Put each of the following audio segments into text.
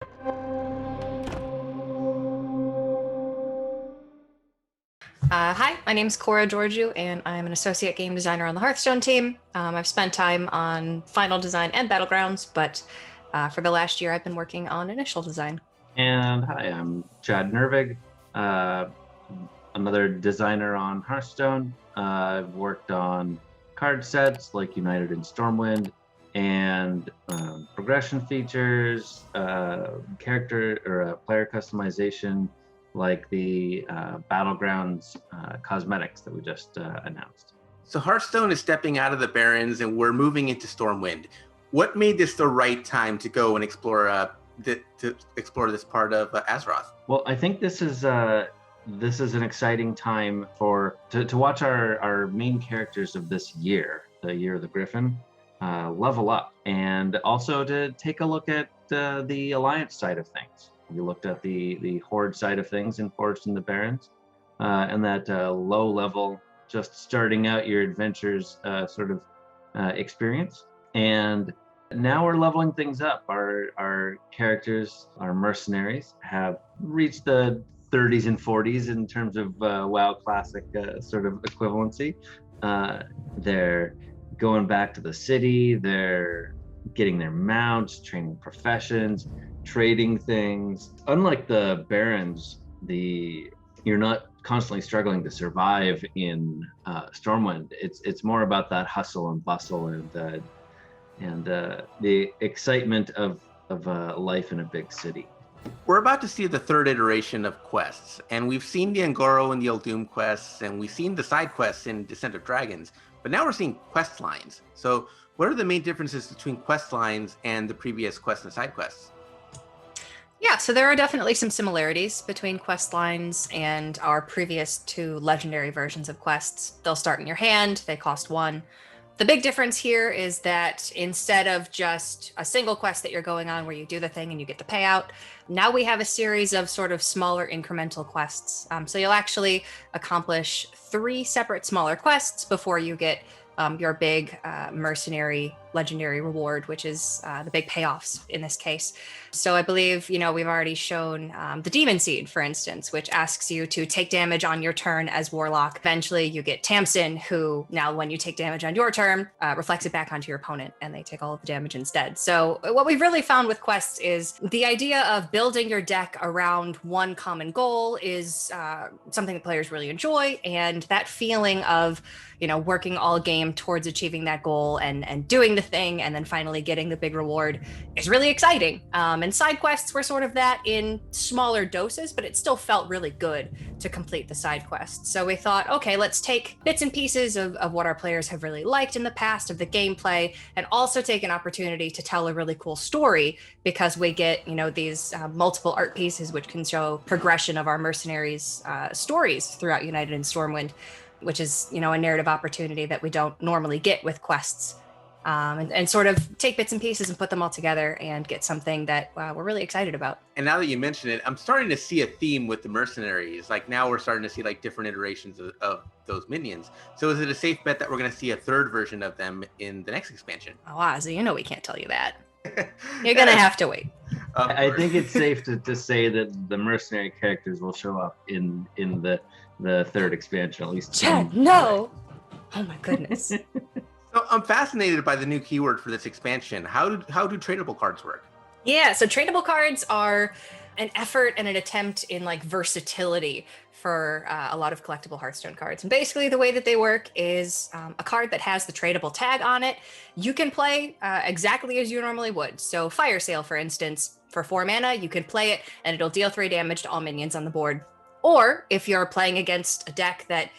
Hi, my name's Cora Georgiou, and I'm an associate game designer on the Hearthstone team. I've spent time on final design and Battlegrounds, but for the last year, I've been working on initial design. And hi, I'm Chad Nervig, uh, another designer on Hearthstone. I've worked on card sets like United and Stormwind, and progression features, character or player customization, like the Battlegrounds cosmetics that we just announced. So Hearthstone is stepping out of the Barrens and we're moving into Stormwind. What made this the right time to go and explore this part of Azeroth? Well, I think this is an exciting time to watch our main characters of this year, the Year of the Griffin, level up, and also to take a look at the Alliance side of things. We looked at the Horde side of things in Forged in the Barrens, and that low level, just starting out your adventures experience. And now we're leveling things up. Our characters, our mercenaries, have reached the 30s and 40s in terms of WoW Classic sort of equivalency. They're going back to the city. They're getting their mounts, training professions, trading things. Unlike the Barrens, you're not constantly struggling to survive in Stormwind. It's more about that hustle and bustle and the excitement of life in a big city. We're about to see the third iteration of quests, and we've seen the Angoro and the Uldum quests, and we've seen the side quests in Descent of Dragons, but now we're seeing Questlines. So what are the main differences between Questlines and the previous quests and side quests? Yeah, so there are definitely some similarities between quest lines and our previous two legendary versions of quests. They'll start in your hand, they cost 1. The big difference here is that instead of just a single quest that you're going on where you do the thing and you get the payout, now we have a series of sort of smaller incremental quests. So you'll actually accomplish 3 separate smaller quests before you get your big mercenary legendary reward, which is the big payoffs in this case. So I believe, we've already shown the Demon Seed, for instance, which asks you to take damage on your turn as Warlock. Eventually you get Tamsin, who now when you take damage on your turn, reflects it back onto your opponent and they take all of the damage instead. So what we've really found with quests is the idea of building your deck around one common goal is something that players really enjoy. And that feeling of, working all game towards achieving that goal and doing the thing and then finally getting the big reward is really exciting. And side quests were sort of that in smaller doses, but it still felt really good to complete the side quests. So we thought, okay, let's take bits and pieces of what our players have really liked in the past, of the gameplay, and also take an opportunity to tell a really cool story, because we get, these multiple art pieces which can show progression of our mercenaries' stories throughout United and Stormwind, which is, a narrative opportunity that we don't normally get with quests, and sort of take bits and pieces and put them all together and get something that we're really excited about. And now that you mention it, I'm starting to see a theme with the mercenaries. Like now we're starting to see like different iterations of those minions. So is it a safe bet that we're going to see a third version of them in the next expansion? Oh, Ozzy, we can't tell you that. You're going to have to wait. I think it's safe to say that the mercenary characters will show up in the third expansion, at least. Chad, no! Oh my goodness. So I'm fascinated by the new keyword for this expansion. How do tradable cards work? Yeah, so tradable cards are an effort and an attempt in like versatility for a lot of collectible Hearthstone cards. And basically the way that they work is a card that has the tradable tag on it, you can play exactly as you normally would. So Fire Sale, for instance, for 4 mana, you can play it and it'll deal 3 damage to all minions on the board. Or if you're playing against a deck that,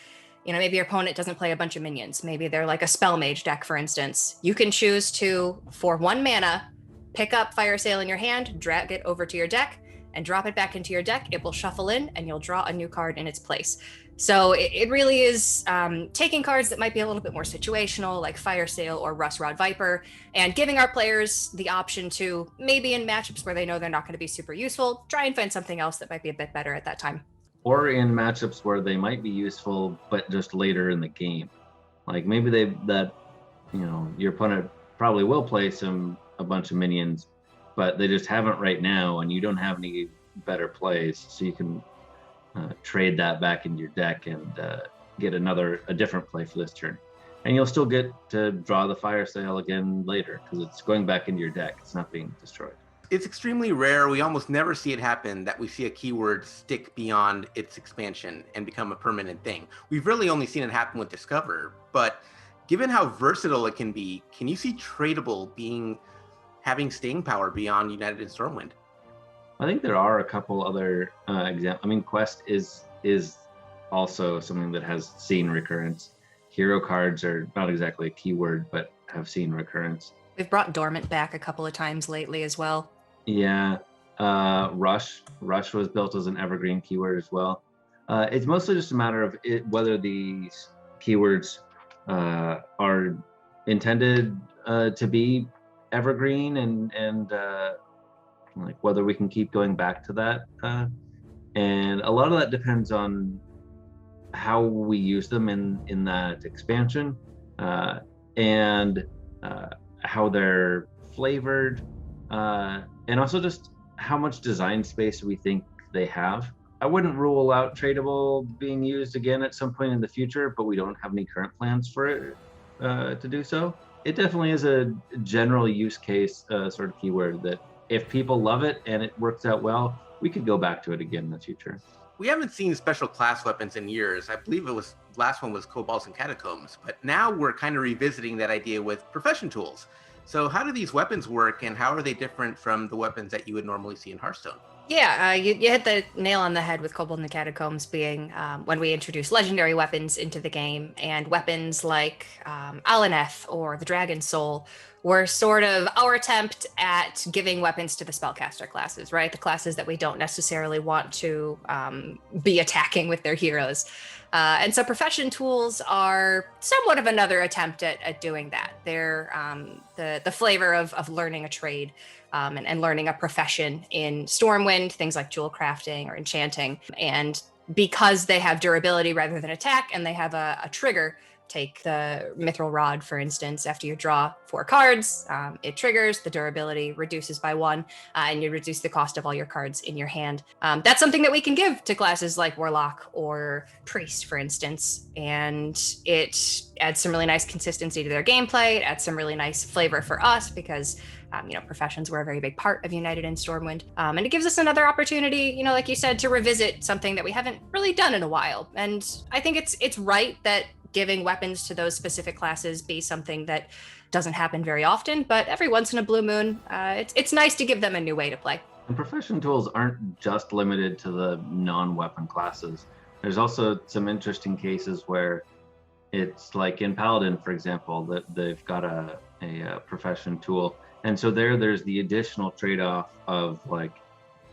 maybe your opponent doesn't play a bunch of minions, maybe they're like a Spell Mage deck, for instance, you can choose to, for 1 mana, pick up Fire Sale in your hand, drag it over to your deck, and drop it back into your deck. It will shuffle in and you'll draw a new card in its place. So it really is taking cards that might be a little bit more situational, like Fire Sale or Rust-Rod Viper, and giving our players the option to, maybe in matchups where they know they're not going to be super useful, try and find something else that might be a bit better at that time. Or in matchups where they might be useful, but just later in the game. Like maybe your opponent probably will play a bunch of minions, but they just haven't right now, and you don't have any better plays, so you can trade that back into your deck and get a different play for this turn. And you'll still get to draw the fire sale again later because it's going back into your deck. It's not being destroyed. It's extremely rare. We almost never see it happen that we see a keyword stick beyond its expansion and become a permanent thing. We've really only seen it happen with Discover, but given how versatile it can be, can you see Tradeable having staying power beyond United in Stormwind? I think there are a couple other examples. I mean, Quest is also something that has seen recurrence. Hero cards are not exactly a keyword, but have seen recurrence. We've brought Dormant back a couple of times lately as well. Yeah, Rush was built as an evergreen keyword as well. It's mostly just a matter of whether these keywords are intended to be evergreen and like whether we can keep going back to that. And a lot of that depends on how we use them in that expansion and how they're flavored. And also just how much design space we think they have. I wouldn't rule out Tradeable being used again at some point in the future, but we don't have any current plans for it to do so. It definitely is a general use case sort of keyword that if people love it and it works out well, we could go back to it again in the future. We haven't seen special class weapons in years. I believe last one was Kobolds and Catacombs, but now we're kind of revisiting that idea with profession tools. So how do these weapons work, and how are they different from the weapons that you would normally see in Hearthstone? Yeah, you hit the nail on the head with Kobold and the Catacombs being when we introduce legendary weapons into the game, and weapons like Alaneth or the Dragon Soul were sort of our attempt at giving weapons to the spellcaster classes, right? The classes that we don't necessarily want to be attacking with their heroes. And so profession tools are somewhat of another attempt at doing that. They're the flavor of learning a trade and learning a profession in Stormwind, things like jewel crafting or enchanting. And because they have durability rather than attack, and they have a trigger, take the Mithril Rod, for instance. After you draw 4 cards, it triggers, the durability reduces by 1, and you reduce the cost of all your cards in your hand. That's something that we can give to classes like Warlock or Priest, for instance, and it adds some really nice consistency to their gameplay. It adds some really nice flavor for us because professions were a very big part of United in Stormwind. And it gives us another opportunity, like you said, to revisit something that we haven't really done in a while. And I think it's right that giving weapons to those specific classes be something that doesn't happen very often, but every once in a blue moon, it's nice to give them a new way to play. And profession tools aren't just limited to the non-weapon classes. There's also some interesting cases where it's like in Paladin, for example, that they've got a profession tool. And so there's the additional trade-off of like,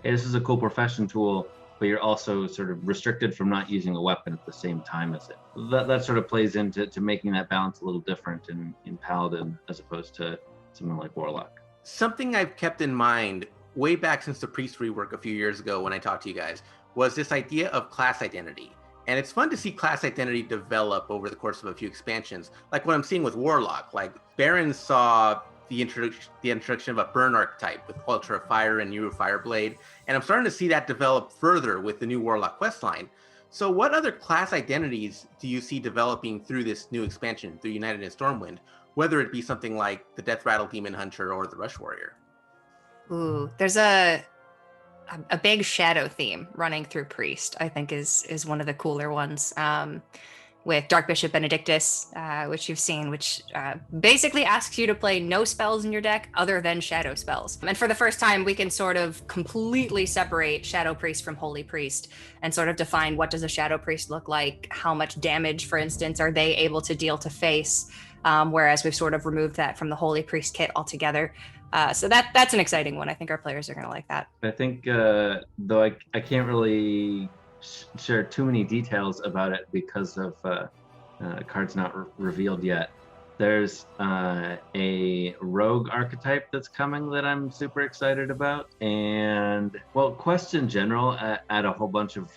hey, this is a cool profession tool, but you're also sort of restricted from not using a weapon at the same time as it. That sort of plays into making that balance a little different in Paladin as opposed to something like Warlock. Something I've kept in mind way back since the Priest rework a few years ago when I talked to you guys was this idea of class identity. And it's fun to see class identity develop over the course of a few expansions, like what I'm seeing with Warlock. Like Barrens saw the introduction of a burn archetype with Altar of Fire and New Fireblade, and I'm starting to see that develop further with the new Warlock questline. So what other class identities do you see developing through this new expansion, through United in Stormwind, whether it be something like the Death Rattle Demon Hunter or the Rush Warrior? Ooh, there's a big shadow theme running through Priest, I think is one of the cooler ones. With Dark Bishop Benedictus, which you've seen, which basically asks you to play no spells in your deck other than shadow spells. And for the first time, we can sort of completely separate Shadow Priest from Holy Priest and sort of define what does a Shadow Priest look like, how much damage, for instance, are they able to deal to face, whereas we've sort of removed that from the Holy Priest kit altogether. So that's an exciting one. I think our players are going to like that. I think, though I can't really share too many details about it because of cards not revealed yet. There's a rogue archetype that's coming that I'm super excited about, and well, quests in general add a whole bunch of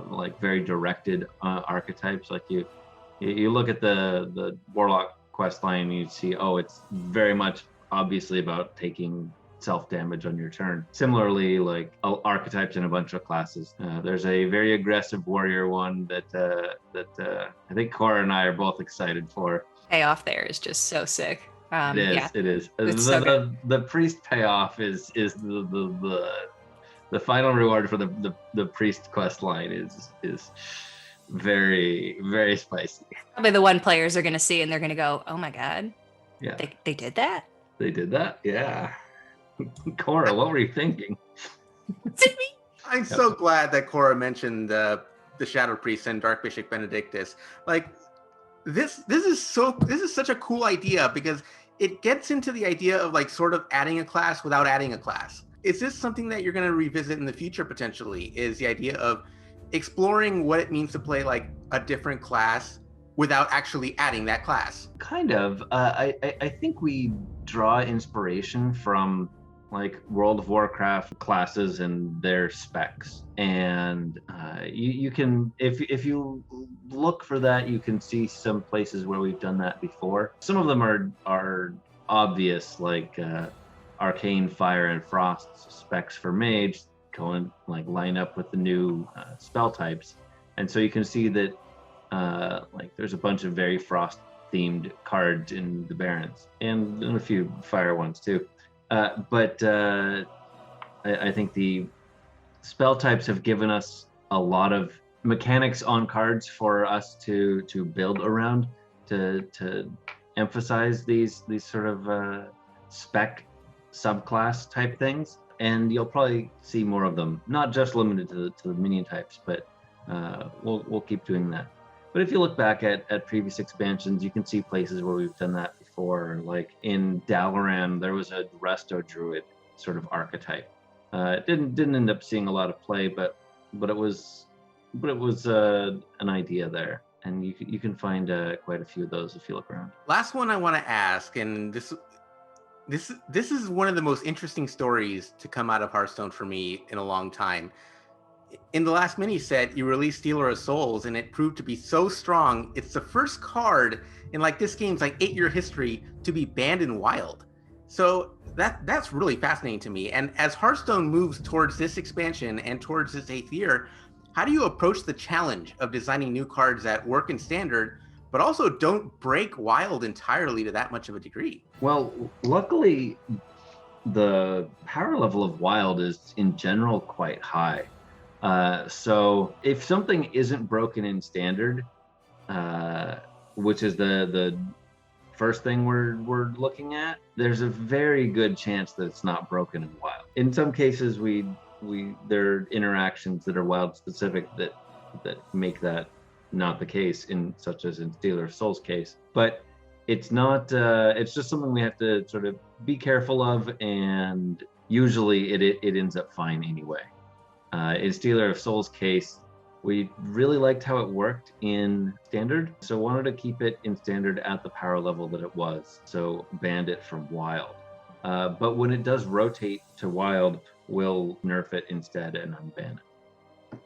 like very directed archetypes. Like you look at the Warlock quest line and you see, oh, it's very much obviously about taking self-damage on your turn. Similarly, like archetypes in a bunch of classes. There's a very aggressive warrior one that I think Cora and I are both excited for. Payoff there is just so sick. It is. Yeah, It is. it's so good. The priest payoff is the final reward for the priest quest line is very, very spicy. Probably the one players are going to see and they're going to go, "Oh my god, Yeah, they did that." they did that. Yeah, Cora, what were you thinking? I'm so glad that Cora mentioned the Shadow Priest and Dark Bishop Benedictus. Like this is such a cool idea because it gets into the idea of like sort of adding a class without adding a class. Is this something that you're going to revisit in the future potentially? Is the idea of exploring what it means to play like a different class without actually adding that class? Kind of. I think we draw inspiration from like World of Warcraft classes and their specs, and you can if you look for that, you can see some places where we've done that before. Some of them are obvious, like Arcane Fire and Frost specs for Mage go and like line up with the new spell types, and so you can see that like there's a bunch of very Frost themed cards in the Barrens and a few Fire ones too. But I think the spell types have given us a lot of mechanics on cards for us to build around, to emphasize these sort of spec subclass type things. And you'll probably see more of them, not just limited to the minion types, but we'll keep doing that. But if you look back at previous expansions, you can see places where we've done that before. Like in Dalaran, there was a Resto Druid sort of archetype. It didn't end up seeing a lot of play, but it was an idea there, and you can find quite a few of those if you look around. Last one I want to ask, and this is one of the most interesting stories to come out of Hearthstone for me in a long time. In the last mini set, you released Stealer of Souls, and it proved to be so strong. It's the first card in like this game's like 8-year history to be banned in Wild. So that's really fascinating to me. And as Hearthstone moves towards this expansion and towards its 8th year, how do you approach the challenge of designing new cards that work in Standard, but also don't break Wild entirely to that much of a degree? Well, luckily, the power level of Wild is in general quite high. So if something isn't broken in Standard, which is the first thing we're looking at, there's a very good chance that it's not broken in Wild. In some cases, there are interactions that are Wild specific that make that not the case, such as in Stealer of Souls case. But it's not. It's just something we have to sort of be careful of, and usually it ends up fine anyway. In Stealer of Souls case, we really liked how it worked in Standard, so wanted to keep it in Standard at the power level that it was, so banned it from Wild. But when it does rotate to Wild, we'll nerf it instead and unban it.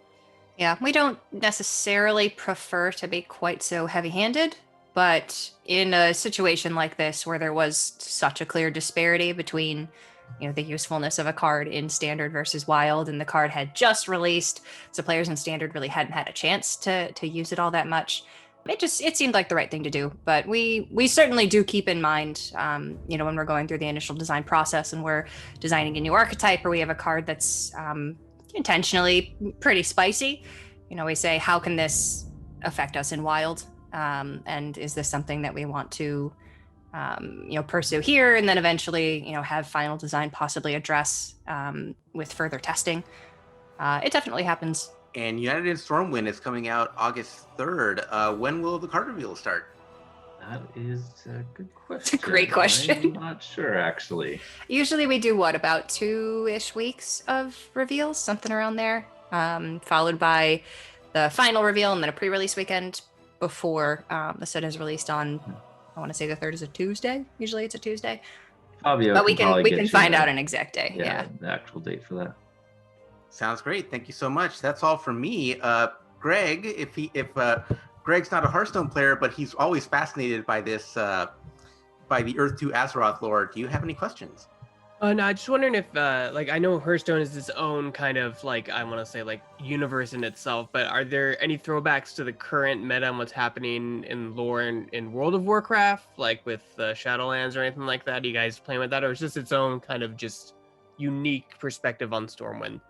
Yeah, we don't necessarily prefer to be quite so heavy-handed, but in a situation like this where there was such a clear disparity between the usefulness of a card in Standard versus Wild, and the card had just released, so players in Standard really hadn't had a chance to use it all that much. It seemed like the right thing to do, but we certainly do keep in mind, when we're going through the initial design process and we're designing a new archetype, or we have a card that's intentionally pretty spicy, we say, how can this affect us in Wild? And is this something that we want to pursue here, and then eventually, have final design possibly address with further testing. It definitely happens. And United in Stormwind is coming out August 3rd. When will the card reveal start? That is a good question. It's a great question. I'm not sure, actually. Usually we do about 2-ish weeks of reveals, something around there, followed by the final reveal and then a pre-release weekend before the set is released on, I want to say the 3rd is a Tuesday. Usually it's a Tuesday. Fabio, but we can find out an exact day. Yeah, the actual date for that. Sounds great. Thank you so much. That's all from me. Greg, if Greg's not a Hearthstone player, but he's always fascinated by this, by the Earth 2 Azeroth lore, do you have any questions? No, I just wondering if, like, I know Hearthstone is its own kind of, like, I want to say, like, universe in itself, but are there any throwbacks to the current meta and what's happening in lore in World of Warcraft, like with Shadowlands or anything like that? Are you guys playing with that, or is this its own kind of just unique perspective on Stormwind?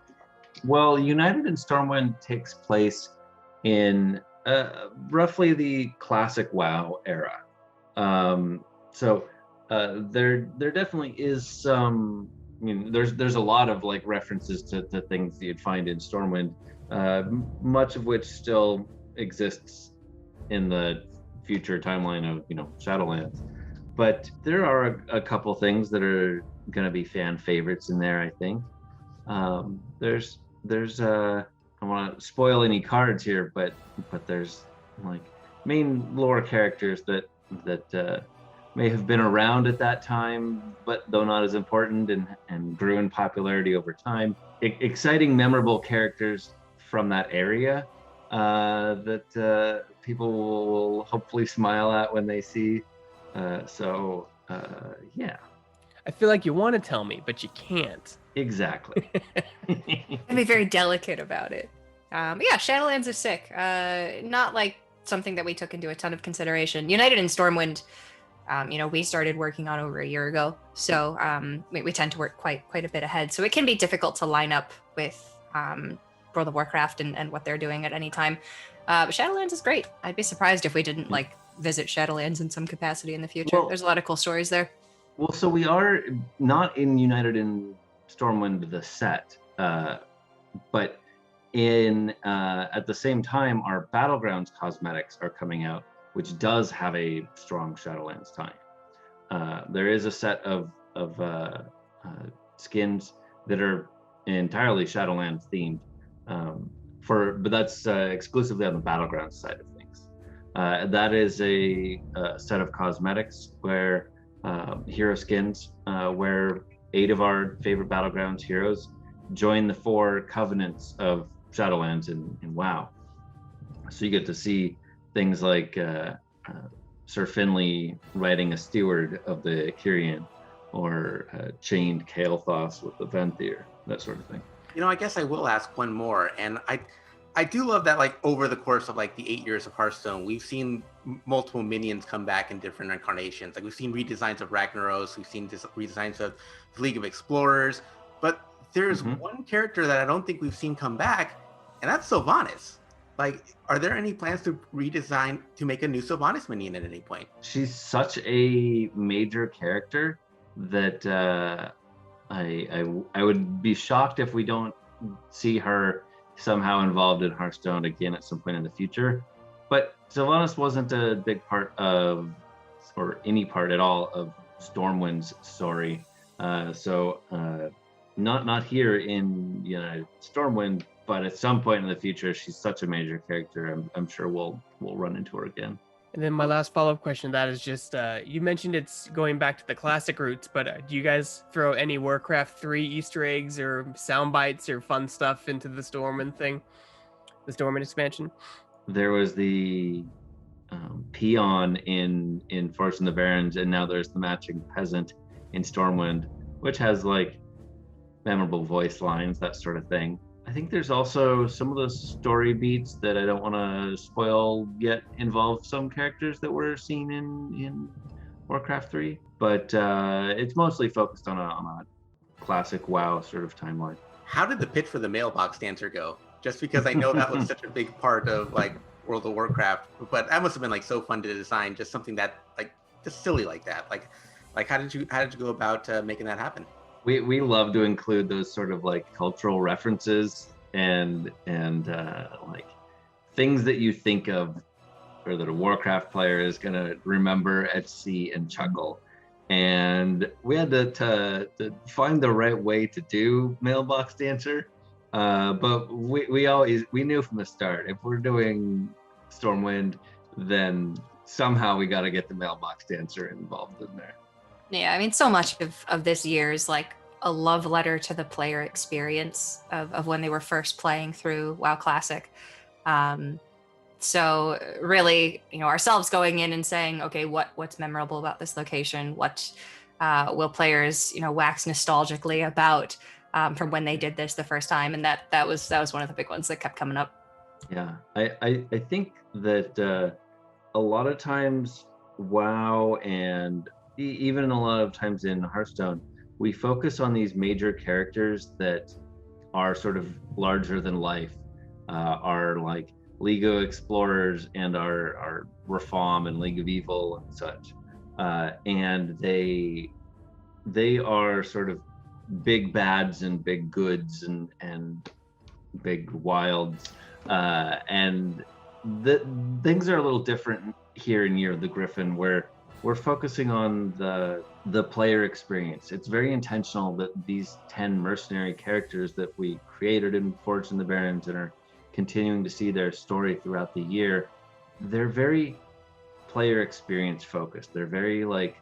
Well, United and Stormwind takes place in roughly the classic WoW era. So there definitely is some. I mean, there's a lot of like references to things that you'd find in Stormwind, much of which still exists in the future timeline of Shadowlands. But there are a couple things that are going to be fan favorites in there, I think. There's I don't want to spoil any cards here, but there's like main lore characters that may have been around at that time, but though not as important, and grew in popularity over time. Exciting, memorable characters from that area that people will hopefully smile at when they see. Yeah. I feel like you want to tell me, but you can't. Exactly. And be very delicate about it. Yeah, Shadowlands is sick. Not like something that we took into a ton of consideration. United and Stormwind, we started working on over a year ago, so we tend to work quite a bit ahead. So it can be difficult to line up with World of Warcraft and what they're doing at any time. But Shadowlands is great. I'd be surprised if we didn't visit Shadowlands in some capacity in the future. Well, there's a lot of cool stories there. Well, so we are not in United and Stormwind the set, but in at the same time, our Battlegrounds cosmetics are coming out, which does have a strong Shadowlands tie. There is a set of skins that are entirely Shadowlands themed, but that's exclusively on the Battlegrounds side of things. That is a set of cosmetics where hero skins, where 8 of our favorite Battlegrounds heroes join the 4 covenants of Shadowlands in WoW. So you get to see things like Sir Finley riding a steward of the Kyrian, or chained Kael'thas with the Venthyr, that sort of thing. I guess I will ask one more, and I do love that, like, over the course of like the 8 years of Hearthstone, we've seen multiple minions come back in different incarnations. Like, we've seen redesigns of Ragnaros, we've seen redesigns of the League of Explorers, but there's one character that I don't think we've seen come back, and that's Sylvanas. Like, are there any plans to redesign to make a new Sylvanas minion at any point? She's such a major character that I would be shocked if we don't see her somehow involved in Hearthstone again at some point in the future. But Sylvanas wasn't a big part of, or any part at all of, Stormwind's story. Not here in Stormwind, but at some point in the future, she's such a major character. I'm sure we'll run into her again. And then my last follow-up question to that is just, you mentioned it's going back to the classic roots, but do you guys throw any Warcraft 3 Easter eggs or sound bites or fun stuff into the Stormwind thing? The Stormwind expansion? There was the peon in Forest in the Barrens, and now there's the matching peasant in Stormwind, which has like memorable voice lines, that sort of thing. I think there's also some of those story beats that I don't want to spoil yet involve some characters that were seen in Warcraft 3, but it's mostly focused on a classic WoW sort of timeline. How did the pitch for the mailbox dancer go? Just because I know that was such a big part of like World of Warcraft, but that must have been like so fun to design, just something that like just silly like that. Like how did you go about making that happen? We love to include those sort of like cultural references and like things that you think of, or that a Warcraft player is gonna remember at sea and chuckle. And we had to find the right way to do Mailbox Dancer, but we knew from the start, if we're doing Stormwind, then somehow we got to get the Mailbox Dancer involved in there. Yeah, I mean, so much of this year is like a love letter to the player experience of when they were first playing through WoW Classic. So really, ourselves going in and saying, okay, what's memorable about this location? What will players, wax nostalgically about from when they did this the first time, and that was one of the big ones that kept coming up. Yeah, I think that a lot of times WoW and even a lot of times in Hearthstone, we focus on these major characters that are sort of larger than life, are like League of Explorers and our Reform and League of Evil and such, and they are sort of big bads and big goods and big wilds, and the things are a little different here in Year of the Griffin, where we're focusing on the player experience. It's very intentional that these 10 mercenary characters that we created and forged in the Barrens and are continuing to see their story throughout the year, they're very player experience focused. They're very like,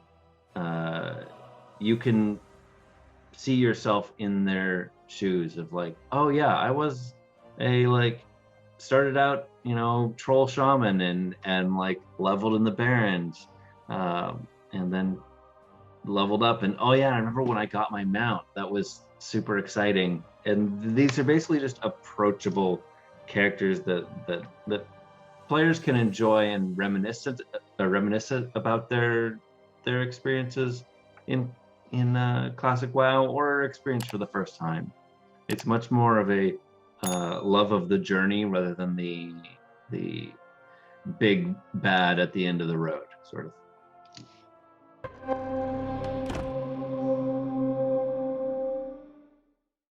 you can see yourself in their shoes of like, oh yeah, I was a like started out, troll shaman and like leveled in the Barrens, and then leveled up, and oh yeah, I remember when I got my mount, that was super exciting. And these are basically just approachable characters that players can enjoy and reminisce about their experiences in classic WoW, or experience for the first time. It's much more of a love of the journey rather than the big bad at the end of the road, sort of.